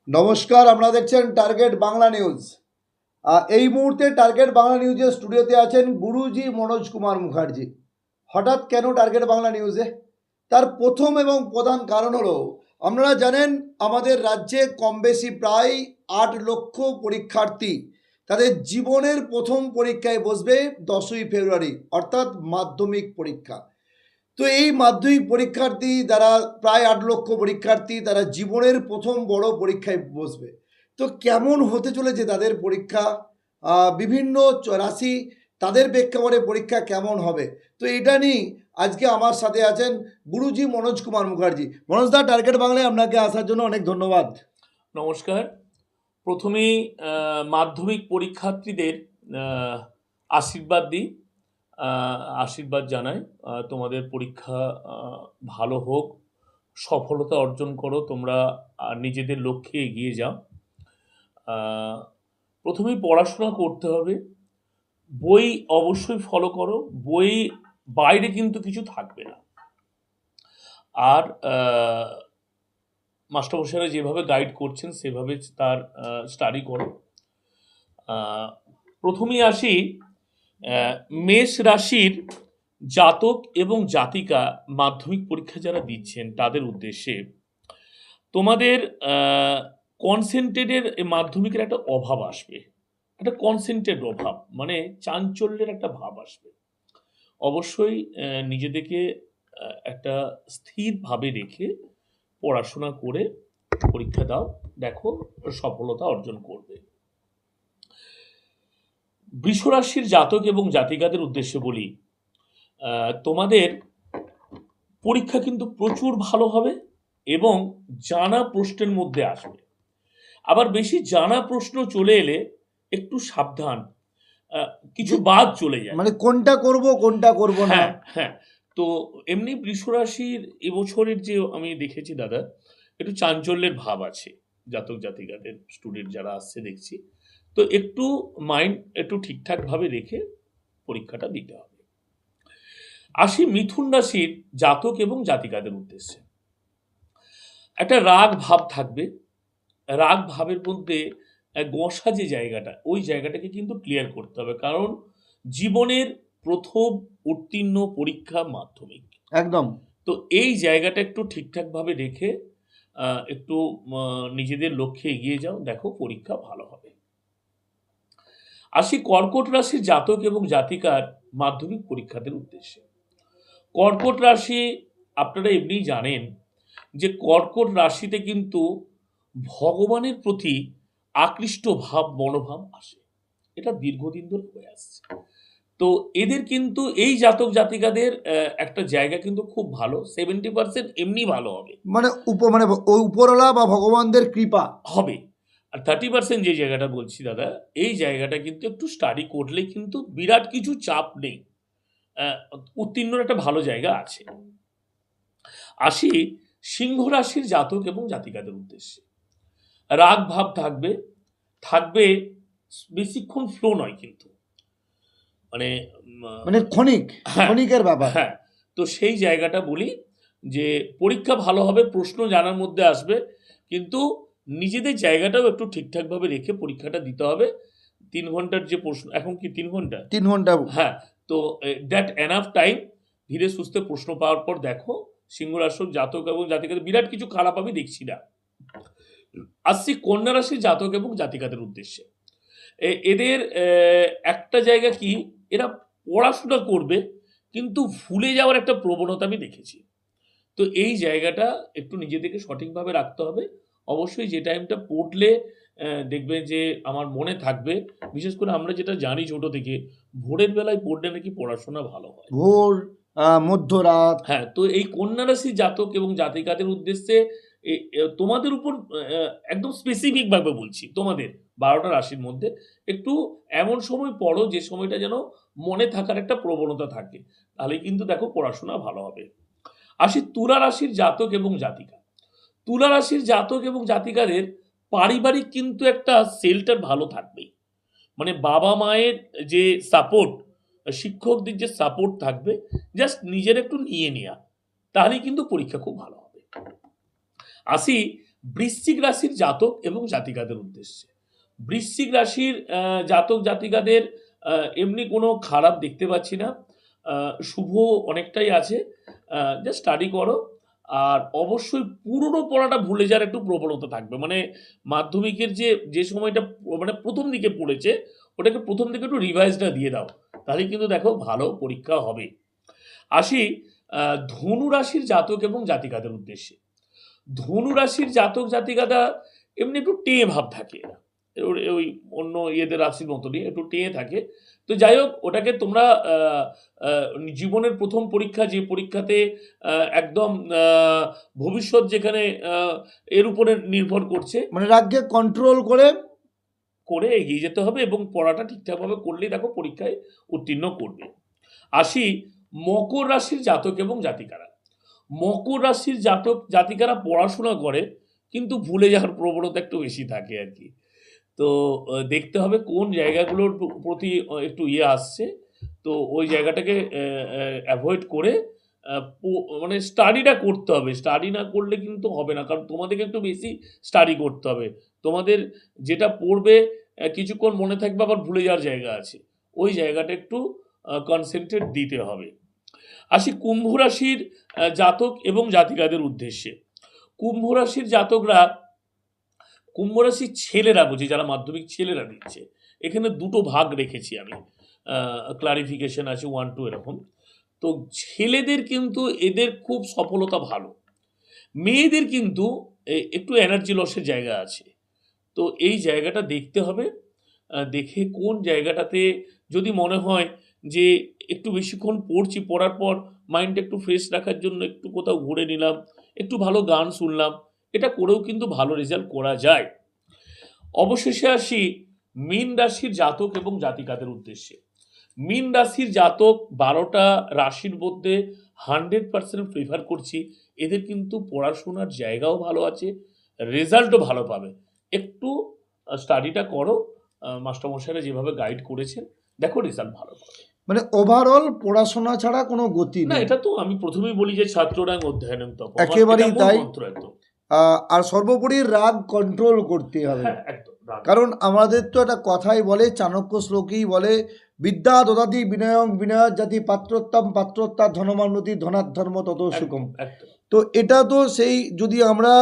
নমস্কার, আপনারা দেখছেন টার্গেট বাংলা নিউজ। এই মুহূর্তে টার্গেট বাংলা নিউজের স্টুডিওতে আছেন গুরুজি মনোজ কুমার মুখার্জি। হঠাৎ কেন টার্গেট বাংলা নিউজে? তার প্রথম এবং প্রধান কারণ হলো, আপনারা জানেন আমাদের রাজ্যে কম বেশি প্রায় 8 লক্ষ পরীক্ষার্থী তাদের জীবনের প্রথম পরীক্ষায় বসবে 10ই ফেব্রুয়ারি, অর্থাৎ মাধ্যমিক পরীক্ষা। তো এই মাধ্যমিক পরীক্ষার্থী যারা প্রায় 8 লক্ষ পরীক্ষার্থী, তারা জীবনের প্রথম বড় পরীক্ষায় বসবে। তো কেমন হতে চলেছে তাদের পরীক্ষা, বিভিন্ন রাশি, তাদের প্রেক্ষাপটে পরীক্ষা কেমন হবে, তো এটা নিয়ে আজকে আমার সাথে আছেন গুরুজি মনোজ কুমার মুখার্জি। মনোজদা, টার্গেট বাংলায় আপনাকে আসার জন্য অনেক ধন্যবাদ। নমস্কার। প্রথমেই মাধ্যমিক পরীক্ষার্থীদের আশীর্বাদ দিই, আশীর্বাদ জানাই তোমাদের পরীক্ষা ভালো হোক, সফলতা অর্জন করো, তোমরা নিজেদের লক্ষ্যে এগিয়ে যাও। প্রথমেই পড়াশোনা করতে হবে, বই অবশ্যই ফলো করো, বই বাইরে কিন্তু কিছু থাকবে না। আর মাস্টারমশাইরা যেভাবে গাইড করছেন সেভাবে তার স্টাডি করো। প্রথমেই আসি মেষ রাশির জাতক এবং জাতিকা মাধ্যমিক পরীক্ষা যারা দিচ্ছেন তাদের উদ্দেশ্যে। তোমাদের কনসেন্ট্রেটের মাধ্যমিকের একটা অভাব আসবে, একটা কনসেন্ট্রেট অভাব, মানে চাঞ্চল্যের একটা ভাব আসবে। অবশ্যই নিজেদেরকে একটা স্থিরভাবে রেখে পড়াশোনা করে পরীক্ষা দাও, দেখো সফলতা অর্জন করবে। বৃষ রাশির জাতক এবং জাতিকাদের উদ্দেশ্যে বলি, তোমাদের পরীক্ষা কিন্তু প্রচুর ভালো হবে এবং জানা প্রশ্নের মধ্যে আসবে। আবার বেশি জানা প্রশ্ন চলে এলে একটু সাবধান, কিছু বাদ চলে যায়, মানে কোনটা করব কোনটা করব না। হ্যাঁ হ্যাঁ। তো এমনি বৃষ রাশির এবছরের যে আমি দেখেছি দাদা, একটু চাঞ্চল্যের ভাব আছে জাতক জাতিকাদের, স্টুডেন্ট যারা আসছে দেখছি। তো একটু মাইন্ড একটু ঠিকঠাকভাবে রেখে পরীক্ষাটা দিতে হবে। আসি মিথুন রাশির জাতক এবং জাতিকাদের উদ্দেশ্যে। একটা রাগ ভাব থাকবে, রাগ ভাবের মধ্যে গোঁসা যে জায়গাটা, ওই জায়গাটাকে কিন্তু ক্লিয়ার করতে হবে, কারণ জীবনের প্রথম উত্তীর্ণ পরীক্ষা মাধ্যমিক, একদম। তো এই জায়গাটা একটু ঠিকঠাকভাবে রেখে একটু নিজেদের লক্ষ্যে এগিয়ে যাও, দেখো পরীক্ষা ভালো হবে। আসি কর্কট রাশির জাতক এবং জাতিকার মাধ্যমিক পরীক্ষাদের উদ্দেশ্যে। কর্কট রাশি, আপনারা এমনি জানেন যে কর্কট রাশিতে কিন্তু ভগবানের প্রতি আকৃষ্ট ভাব, মনোভাব আসে, এটা দীর্ঘদিন ধরে হয়ে আসছে। তো এদের কিন্তু এই জাতক জাতিকাদের একটা জায়গা কিন্তু খুব ভালো, 70% এমনি ভালো হবে, মানে ওই উপরওয়ালা বা ভগবানদের কৃপা হবে। আর 30% যে জায়গাটা বলছি দাদা, এই জায়গাটা কিন্তু একটু স্টাডি করলে কিন্তু বিরাট কিছু চাপ নেই, উত্তীর্ণর একটা ভালো জায়গা আছে। আসি সিংহ রাশির জাতক এবং জাতিকাদের উদ্দেশ্যে। রাগ ভাব থাকবে, থাকবে বেশিক্ষণ ফ্লো নয় কিন্তু, মানে মানে ক্ষণিকের ব্যাপার। হ্যাঁ। তো সেই জায়গাটা বলি যে পরীক্ষা ভালো হবে, প্রশ্ন জানার মধ্যে আসবে, কিন্তু নিজেদের জায়গাটাও একটু ঠিকঠাকভাবে রেখে পরীক্ষাটা দিতে হবে। 3 ঘন্টার যে প্রশ্ন, এখন কি 3 ঘন্টা? 3 ঘন্টা। হ্যাঁ। তো দ্যাট এনাফ টাইম, ধীরে সুস্থে প্রশ্ন পাওয়ার পর দেখো। সিংহ রাশির জাতক এবং জাতিকাদের বিরাট কিছু খারাপ আমি দেখছি না। আসছি কন্যা রাশির জাতক এবং জাতিকাদের উদ্দেশ্যে। এদের একটা জায়গা কি, এরা পড়াশোনা করবে কিন্তু ভুলে যাওয়ার একটা প্রবণতা আমি দেখেছি। তো এই জায়গাটা একটু নিজেদেরকে সঠিকভাবে রাখতে হবে। অবশ্যই যে টাইমটা পড়লে দেখবে যে আমার মনে থাকবে। বিশেষ করে আমরা যেটা জানি ছোট থেকে, ভোরের বেলায় পড়লে নাকি পড়াশোনা ভালো হয়। ভোর, মধ্যরাত। হ্যাঁ, তো এই কন্যা রাশি জাতক এবং জাতিকাদের উদ্দেশ্যে তোমাদের উপর একদম স্পেসিফিক ভাবে বলছি, তোমাদের 12টা রাশির মধ্যে একটু এমন সময় পড়ো যে সময়টা যেন মনে থাকার একটা প্রবণতা থাকে, তাহলে কিন্তু দেখো পড়াশোনা ভালো হবে। আসি তুলা রাশির জাতক এবং জাতিকা। তুলা রাশির জাতক এবং জাতিকাদের পারিবারিক কিন্তু একটা শেল্টার ভালো থাকবেই, মানে বাবা মায়ের যে সাপোর্ট, শিক্ষকদের যে সাপোর্ট থাকবে, জাস্ট নিজের একটু নিয়ে নেওয়া, তাহলেই কিন্তু পরীক্ষা খুব ভালো হবে। আসি বৃশ্চিক রাশির জাতক এবং জাতিকাদের উদ্দেশ্যে, বৃশ্চিক রাশির জাতক জাতিকাদের এমনি কোনো খারাপ দেখতে পাচ্ছি না, শুভ অনেকটাই আছে। যে স্টাডি করো, আর অবশ্যই পুরনো পড়াটা ভুলে যাওয়ার একটু প্রবণতা থাকবে, মানে মাধ্যমিকের যে সময়টা মানে প্রথম দিকে পড়েছে ওটাকে প্রথম দিকে একটু রিভাইজটা দিয়ে দাও, তাহলে কিন্তু দেখো ভালো পরীক্ষা হবে। আসি ধনু রাশির জাতক এবং জাতিকাদের উদ্দেশ্যে। ধনু রাশির জাতক জাতিকারা এমনি একটু টেয়ে ভাব থাকে, ওই অন্য ইয়েদের রাশির মতনই একটু টেয়ে থাকে। তো যাই হোক, ওটাকে তোমরা জীবনের প্রথম পরীক্ষা, যে পরীক্ষাতে একদম ভবিষ্যৎ যেখানে এর উপরে নির্ভর করছে, মানে রাগকে কন্ট্রোল করে করে এগিয়ে যেতে হবে এবং পড়াটা ঠিকঠাকভাবে করলেই দেখো পরীক্ষায় উত্তীর্ণ করবে। আসি মকর রাশির জাতক এবং জাতিকারা। মকর রাশির জাতক জাতিকারা পড়াশোনা করে কিন্তু ভুলে যাওয়ার প্রবণতা একটু বেশি থাকে আর কি। তো দেখতে হবে কোন জায়গাগুলোর প্রতি একটু আসছে, তো ওই জায়গাটাকে অ্যাভয়েড করে মানে স্টাডিটা করতে হবে। স্টাডি না করলে কিন্তু হবে না, কারণ তোমাদেরকে একটু বেশি স্টাডি করতে হবে। তোমাদের যেটা পড়বে কিছুক্ষণ মনে থাকবে, আবার ভুলে যাওয়ার জায়গা আছে, ওই জায়গাটা একটু কনসেন্ট্রেট দিতে হবে। আসি কুম্ভ রাশির জাতক এবং জাতিকাদের উদ্দেশ্যে। কুম্ভ রাশির জাতকরা, কুম্ভ রাশির ছেলেরা বুঝি, যারা মাধ্যমিক ছেলেরা দিচ্ছে, এখানে দুটো ভাগ রেখেছি আমি, ক্লারিফিকেশন আছে 1, 2 এরকম। তো ছেলেদের কিন্তু এদের খুব সফলতা ভালো, মেয়েদের কিন্তু একটু এনার্জি লসের জায়গা আছে। তো এই জায়গাটা দেখতে হবে, দেখে কোন জায়গাটাতে যদি মনে হয় যে একটু বেশিক্ষণ পড়ছি, পড়ার পর মাইন্ডটা একটু ফ্রেশ রাখার জন্য একটু কোথাও ঘুরে নিলাম, একটু ভালো গান শুনলাম, এটা করেও কিন্তু ভালো রেজাল্ট করা যায়। অবশেষে আসি মীন রাশির জাতক এবং জাতিকাদের উদ্দেশ্যে। মীন রাশির জাতক 12টা রাশির মধ্যে 100% প্রেফার করছি, এদের কিন্তু পড়াশোনার জায়গাও ভালো আছে, রেজাল্টও ভালো পাবে। একটু স্টাডিটা করো, মাস্টারমশাইরা যেভাবে গাইড করেছেন, দেখো রেজাল্ট ভালো পাবে। মানে ওভারঅল পড়াশোনা ছাড়া কোনো গতি না, নেই। এটা তো আমি প্রথমেই বলি যে ছাত্ররাং অধ্যয়নং তপঃ, একেবারেই তাই। একদম। আর সর্বোপরি রাগ কন্ট্রোল করতে হবে, হ্যাঁ, একদম। কারণ আমাদের তো একটা কথাই বলে, চাণক্য শ্লোকেই বলে, বিদ্যা দদাতি বিনয়ং বিনয় জাতি পাত্রোত্তম পাত্রোত্তর ধনমান্নতি ধনাধর্ম তত সুখম। একদম। তো এটা তো সেই, যদি আমরা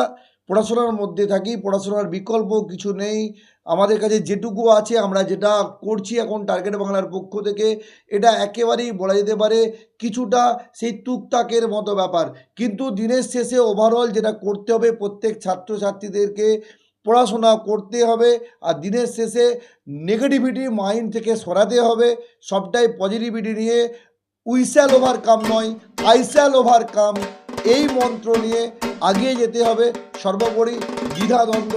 পড়াশোনার মধ্যে থাকি, পড়াশোনার বিকল্প কিছু নেই, আমাদের কাছে যেটুকু আছে, আমরা যেটা করছি এখন টার্গেট বাংলার পক্ষ থেকে, এটা একেবারেই বলা যেতে পারে কিছুটা সেই টুকটাকের মতো ব্যাপার। কিন্তু দিনের শেষে ওভারঅল যেটা করতে হবে, প্রত্যেক ছাত্রছাত্রীদেরকে পড়াশোনা করতে হবে, আর দিনের শেষে নেগেটিভিটি মাইন্ড থেকে সরাতে হবে, সবটাই পজিটিভিটি নিয়ে উই শ্যাল ওভারকাম নয়, আই শ্যাল ওভারকাম, এই মন্ত্র নিয়ে এগিয়ে যেতে হবে। সর্বোপরি দ্বিধাদ্বন্দ্ব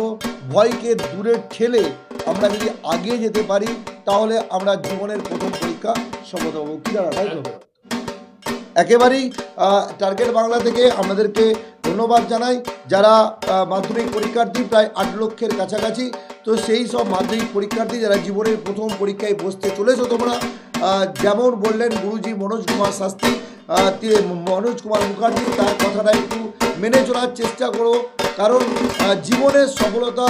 ভয়কে দূরে ঠেলে আমরা যদি এগিয়ে যেতে পারি, তাহলে আমরা জীবনের প্রথম পরীক্ষা সফল হব। কি দাঁড়া, তাই তো? একেবারেই টার্গেট বাংলা থেকে আপনাদেরকে ধন্যবাদ জানাই, যারা মাধ্যমিক পরীক্ষার্থী প্রায় 8 লক্ষের কাছাকাছি। তো সেই সব মাধ্যমিক পরীক্ষার্থী যারা জীবনের প্রথম পরীক্ষায় বসতে চলেছো তোমরা, যেমন বললেন গুরুজি মনোজ কুমার শাস্ত্রী, মনোজ কুমার মুখার্জি, তার কথাটা একটু মেনে চলার চেষ্টা করো, কারণ জীবনের সফলতা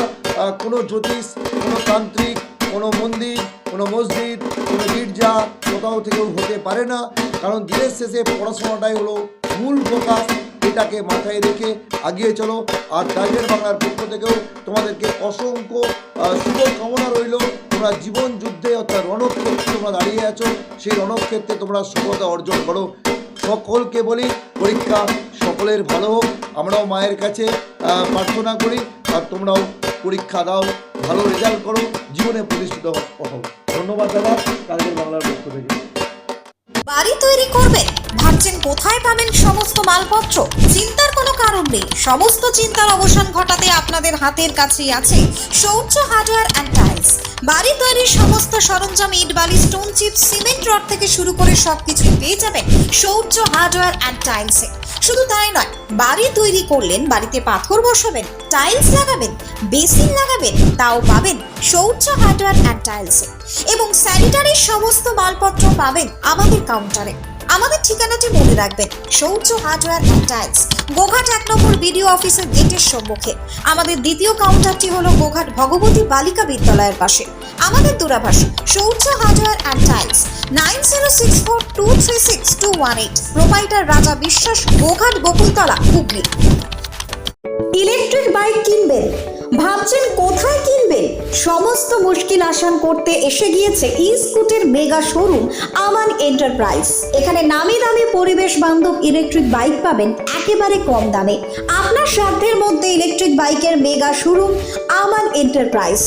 কোনো জ্যোতিষ, কোনো তান্ত্রিক, কোনো মন্দির, কোনো মসজিদ, কোনো গির্জা কোথাও থেকেও হতে পারে না, কারণ দিনের শেষে পড়াশোনাটাই হলো মূল ফোকাস। এটাকে মাথায় রেখে এগিয়ে চলো। আর টার্গেট বাংলার পক্ষ থেকেও তোমাদেরকে অসংখ্য শুভকামনা রইল। তোমরা জীবন যুদ্ধে অর্থাৎ রণক্ষেত্রে তোমরা দাঁড়িয়ে আছো, সেই রণক্ষেত্রে তোমরা সফলতা অর্জন করো। সকলকে বলি পরীক্ষা সকলের ভালো হোক, আমরাও মায়ের কাছে প্রার্থনা করি, আর তোমরাও পরীক্ষা দাও, ভালো রেজাল্ট করো, জীবনে প্রতিষ্ঠিত হও। ধন্যবাদ দাদা, টার্গেট বাংলার পক্ষ থেকে। বাড়ি তৈরি করবেন? ভাবছেন কোথায় পাবেন সমস্ত মালপত্র? চিন্তার কোনো কারণ নেই, সমস্ত চিন্তার অবসান ঘটাতে আপনাদের হাতের কাছেই আছে শৌর্য হার্ডওয়্যার অ্যান্ড টাইলস। বাড়ি তৈরির সমস্ত সরঞ্জাম, ইট, বালি, স্টোন চিপস, সিমেন্ট রড থেকে শুরু করে সবকিছু পেয়ে যাবেন শৌর্য হার্ডওয়্যার অ্যান্ড টাইলসে। শুধু তাই নয়, বাড়ি তৈরি করলেন, বাড়িতে পাথর বসাবেন, টাইলস লাগাবেন, বেসিন লাগাবেন, তাও পাবেন শৌর্য হার্ডওয়্যার অ্যান্ড টাইলসে। এবং স্যানিটারির সমস্ত মালপত্র পাবেন আমাদের কাউন্টারে। আমাদের ঠিকানাটি মনে রাখবেন, Shaurya hardware and tiles, Goghat 1 নম্বর বিডিও অফিসের গেটের সম্মুখে। আমাদের দ্বিতীয় কাউন্টারটি হলো গোঘাট ভগবতী বালিকা বিদ্যালয়ের পাশে। আমাদের দূরভাষ শৌর্য হার্ডওয়্যার অ্যান্ড টাইলস, 9064236218। প্রোপাইটার রাজা বিশ্বাস, গোঘাট বকুলতলা, হুগলি। ইলেকট্রিক বাইক কিনবেন, ভাবছেন কোথায় কিনবেন? সমস্ত মুশকিল আসান করতে এসে গিয়েছে ই স্কুটের মেগা শোরুম আমান এন্টারপ্রাইজ। এখানে নামি দামি পরিবেশ বান্ধব ইলেকট্রিক বাইক পাবেন একেবারে কম দামে। আপনার সাধ্যের মধ্যে ইলেকট্রিক বাইকের মেগা শোরুম আমান এন্টারপ্রাইজ।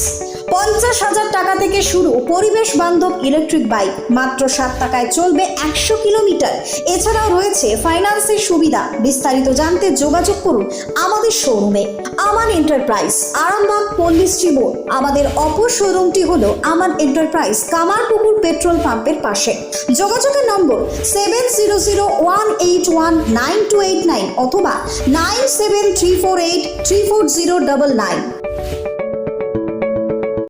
50,000 টাকা থেকে শুরু পরিবেশ বান্ধব ইলেকট্রিক বাইক, মাত্র 7 টাকায় চলবে 100 কিলোমিটার। এছাড়াও রয়েছে ফাইন্যান্সের সুবিধা। বিস্তারিত জানতে যোগাযোগ করুন আমাদের শোরুমে আমান এন্টারপ্রাইজ, আরামবাগ পল্লীশ্রী মোড়। আমাদের অপর শোরুমটি হলো আমান এন্টারপ্রাইজ, কামারপুকুর পেট্রোল পাম্পের পাশে। যোগাযোগের নম্বর 7001819289 অথবা 9734834099।